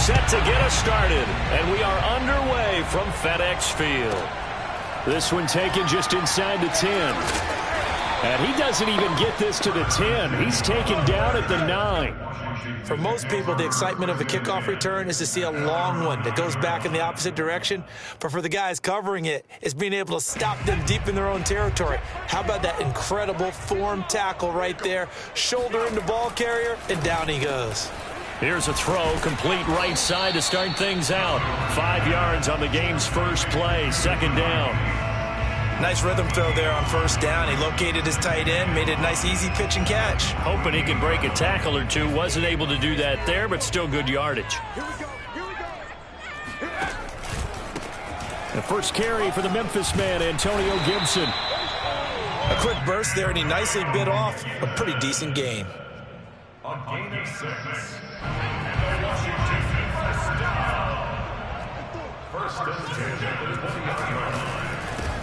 set to get us started, and we are underway from FedEx Field. This one taken just inside the 10. And he doesn't even get this to the 10. He's taken down at the 9. For most people, the excitement of a kickoff return is to see a long one that goes back in the opposite direction. But for the guys covering it, it's being able to stop them deep in their own territory. How about that incredible form tackle right there? Shoulder into ball carrier, and down he goes. Here's a throw, complete right side to start things out. 5 yards on the game's first play, second down. Nice rhythm throw there on first down. He located his tight end, made it a nice easy pitch and catch. Hoping he can break a tackle or two. Wasn't able to do that there, but still good yardage. The first carry for the Memphis man, Antonio Gibson. A quick burst there, and he nicely bit off a pretty decent gain. A gain of 6. And the Washington first down. First and 10 at the 20-yard line.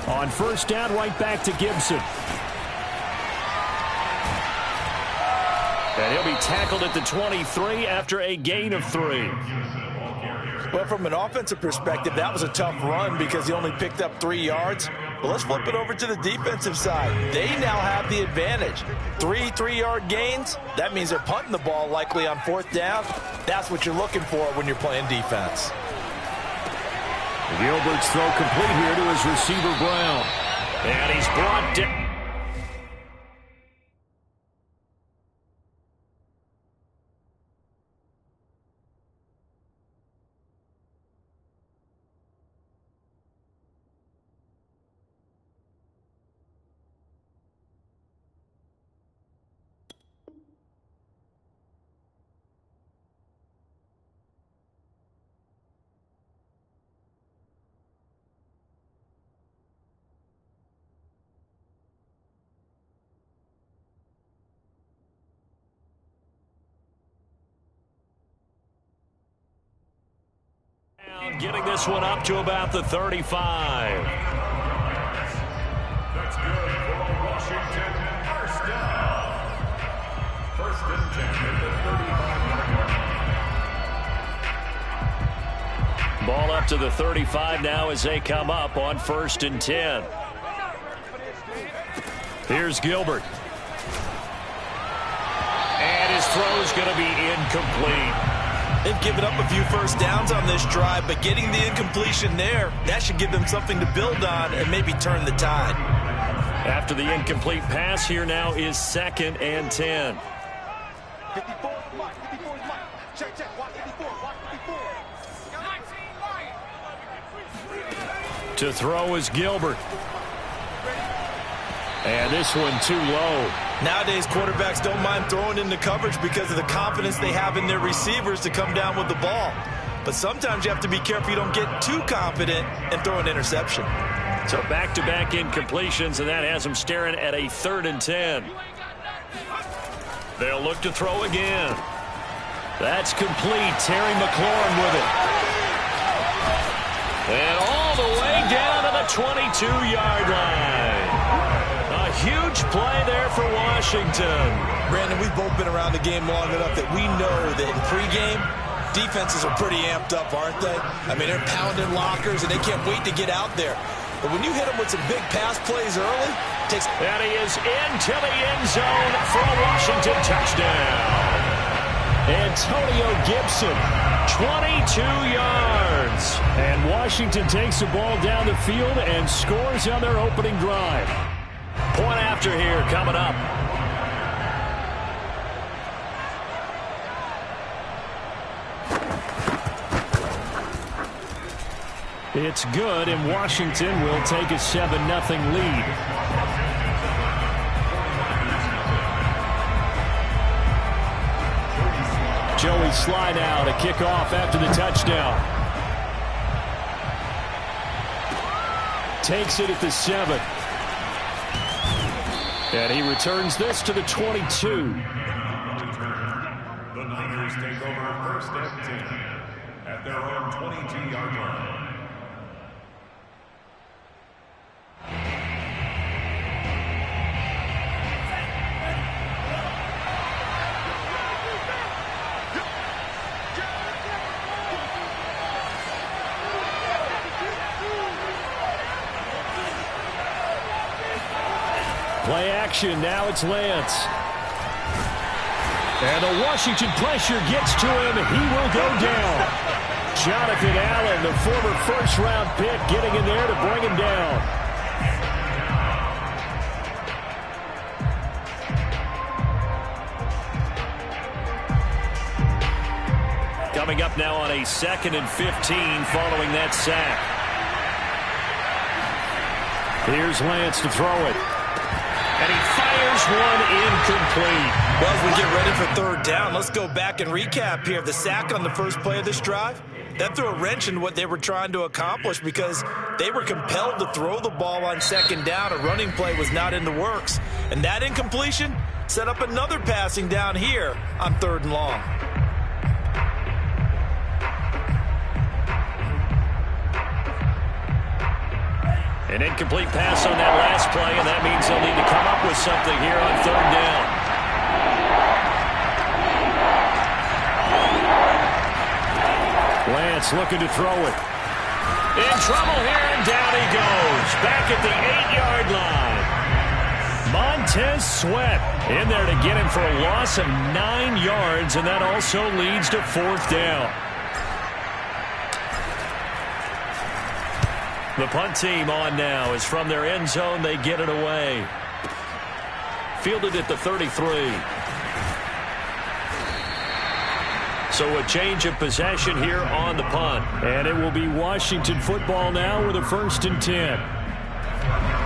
On first down, right back to Gibson. And he'll be tackled at the 23 after a gain of 3. Well, from an offensive perspective, that was a tough run because he only picked up 3 yards. But let's flip it over to the defensive side. They now have the advantage. 3 3-yard gains. That means they're punting the ball likely on fourth down. That's what you're looking for when you're playing defense. Gilbert's throw complete here to his receiver, Brown. And he's brought down. Getting this one up to about the 35. That's good for Washington. First down. First and 10 at the 35-yard line. Ball up to the 35 now as they come up on first and 10. Here's Gilbert. And his throw's going to be incomplete. They've given up a few first downs on this drive, but getting the incompletion there, that should give them something to build on and maybe turn the tide. After the incomplete pass, here now is second and 10. To throw is Gilbert. And this one too low. Nowadays, quarterbacks don't mind throwing into coverage because of the confidence they have in their receivers to come down with the ball. But sometimes you have to be careful you don't get too confident and throw an interception. So back-to-back incompletions, and that has them staring at a third and 10. They'll look to throw again. That's complete. Terry McLaurin with it. And all the way down to the 22-yard line. A huge play there for Washington. Brandon, we've both been around the game long enough that we know that in pregame, defenses are pretty amped up, aren't they? I mean, they're pounding lockers, and they can't wait to get out there. But when you hit them with some big pass plays early, it takes... And he is into the end zone for a Washington touchdown. Antonio Gibson, 22 yards. And Washington takes the ball down the field and scores on their opening drive. Point after here coming up. It's good, and Washington will take a 7-0 lead. Joey slide out, a kickoff after the touchdown. Takes it at the 7. And he returns this to the 22. The Niners take over first and 10 at their own 22-yard line. Play action. Now it's Lance. And the Washington pressure gets to him. He will go down. Jonathan Allen, the former first-round pick, getting in there to bring him down. Coming up now on a 2nd and 15 following that sack. Here's Lance to throw it. And he fires one incomplete. Well, as we get ready for 3rd down, let's go back and recap here. The sack on the first play of this drive, that threw a wrench in what they were trying to accomplish because they were compelled to throw the ball on 2nd down. A running play was not in the works. And that incompletion set up another passing down here on 3rd and long. An incomplete pass on that last play, and that means they'll need to come up with something here on 3rd down. Lance looking to throw it. In trouble here, and down he goes. Back at the 8-yard line. Montez Sweat in there to get him for a loss of 9 yards, and that also leads to 4th down. The punt team on now is from their end zone. They get it away. Fielded at the 33. So a change of possession here on the punt. And it will be Washington football now with a 1st and 10.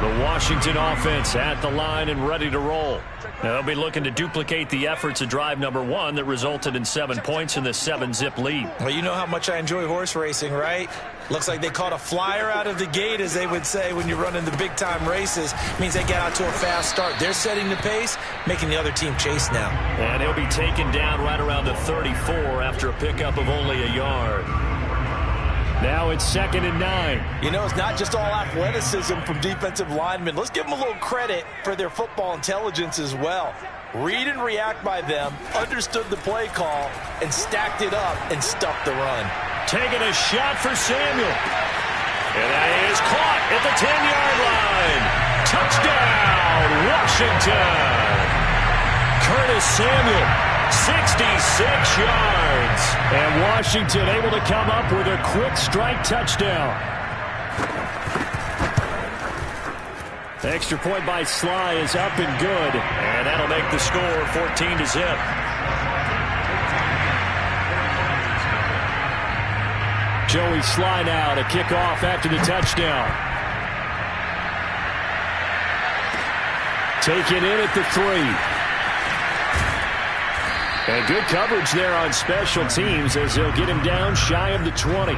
The Washington offense at the line and ready to roll. Now they'll be looking to duplicate the efforts of drive number 1 that resulted in 7 points in the 7-zip lead. Well, you know how much I enjoy horse racing, right? Looks like they caught a flyer out of the gate, as they would say when you're running the big-time races. Means they get out to a fast start. They're setting the pace, making the other team chase now. And he'll be taken down right around the 34 after a pickup of only a yard. Now it's 2nd and 9. You know, it's not just all athleticism from defensive linemen. Let's give them a little credit for their football intelligence as well. Read and react by them, understood the play call, and stacked it up and stuffed the run. Taking a shot for Samuel. And that is caught at the 10-yard line. Touchdown, Washington. Curtis Samuel, 66 yards. And Washington able to come up with a quick strike touchdown. The extra point by Sly is up and good. And that'll make the score 14-zip. Joey Sly now to kick off after the touchdown. Taken in at the 3. And good coverage there on special teams as they'll get him down shy of the 20.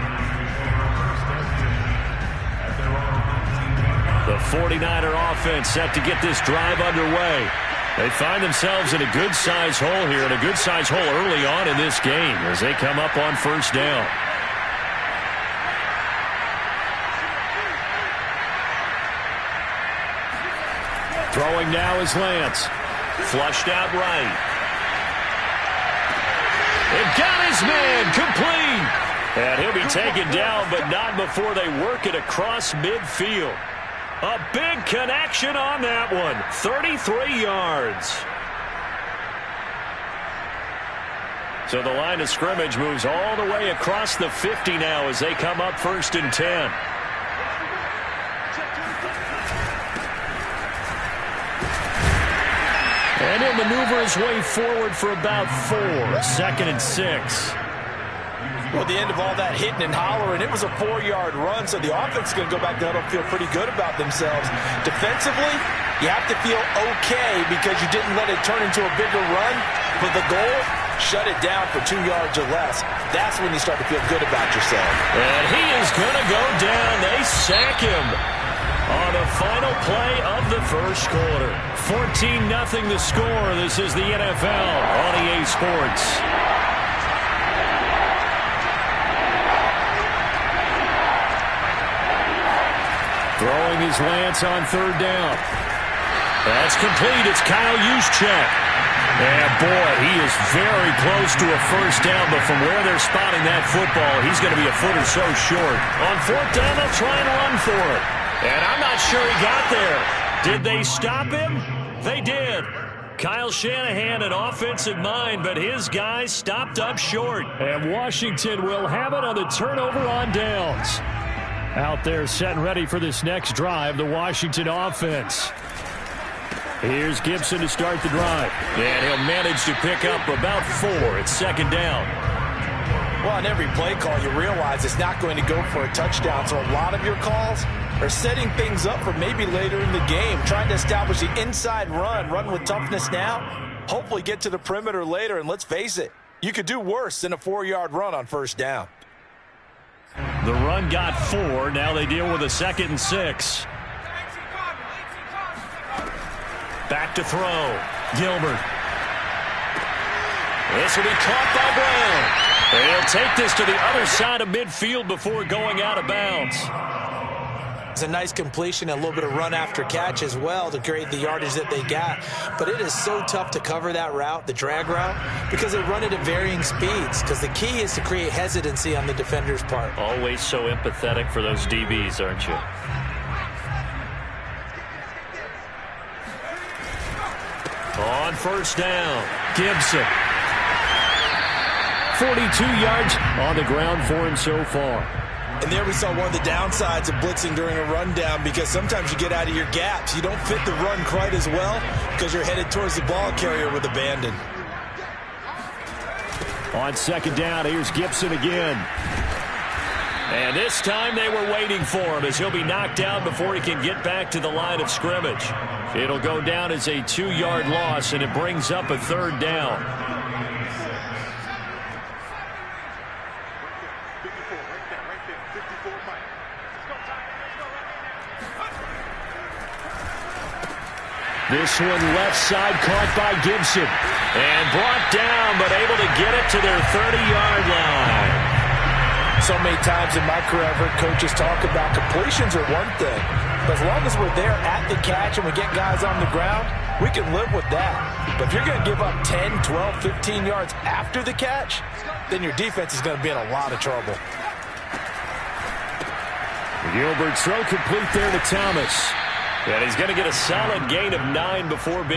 The 49er offense set to get this drive underway. They find themselves in a good-sized hole here, and a good-sized hole early on in this game as they come up on 1st down. Throwing now is Lance. Flushed out right. It got his man complete. And he'll be taken down, but not before they work it across midfield. A big connection on that one. 33 yards. So the line of scrimmage moves all the way across the 50 now as they come up 1st and 10. And he'll maneuver his way forward for about 4. 2nd and 6. Well, at the end of all that hitting and hollering, it was a 4-yard run, so the offense is going to go back down and feel pretty good about themselves. Defensively, you have to feel okay because you didn't let it turn into a bigger run. But the goal, shut it down for 2 yards or less. That's when you start to feel good about yourself. And he is going to go down. They sack him on the final play of the first quarter. 14-0 the score. This is the NFL on EA Sports. Throwing his Lance on 3rd down. That's complete. It's Kyle Juszczyk. And boy, he is very close to a 1st down, but from where they're spotting that football, he's going to be a foot or so short. On 4th down, they'll try and run for it. And I'm not sure he got there. Did they stop him? They did. Kyle Shanahan, an offensive mind, but his guys stopped up short. And Washington will have it on the turnover on downs. Out there set and ready for this next drive, the Washington offense. Here's Gibson to start the drive. And he'll manage to pick up about 4 at second down. Well, on every play call, you realize it's not going to go for a touchdown. So a lot of your calls are setting things up for maybe later in the game, trying to establish the inside run with toughness now, hopefully get to the perimeter later. And let's face it, you could do worse than a 4-yard run on first down. The run got 4. Now they deal with a 2nd and 6. Back to throw. Gilbert. This will be caught by Brown. They'll take this to the other side of midfield before going out of bounds. It's a nice completion and a little bit of run after catch as well to create the yardage that they got. But it is so tough to cover that route, the drag route, because they run it at varying speeds. Because the key is to create hesitancy on the defender's part. Always so empathetic for those DBs, aren't you? On first down, Gibson. 42 yards on the ground for him so far. And there we saw one of the downsides of blitzing during a rundown, because sometimes you get out of your gaps. You don't fit the run quite as well because you're headed towards the ball carrier with abandon. On second down, here's Gibson again. And this time they were waiting for him as he'll be knocked down before he can get back to the line of scrimmage. It'll go down as a 2-yard loss, and it brings up a 3rd down. This one left side caught by Gibson. And brought down, but able to get it to their 30-yard line. So many times in my career, I've heard coaches talk about completions are one thing. But as long as we're there at the catch and we get guys on the ground, we can live with that. But if you're going to give up 10, 12, 15 yards after the catch, then your defense is going to be in a lot of trouble. Gilbert throw complete there to Thomas. And he's going to get a solid gain of 9 before being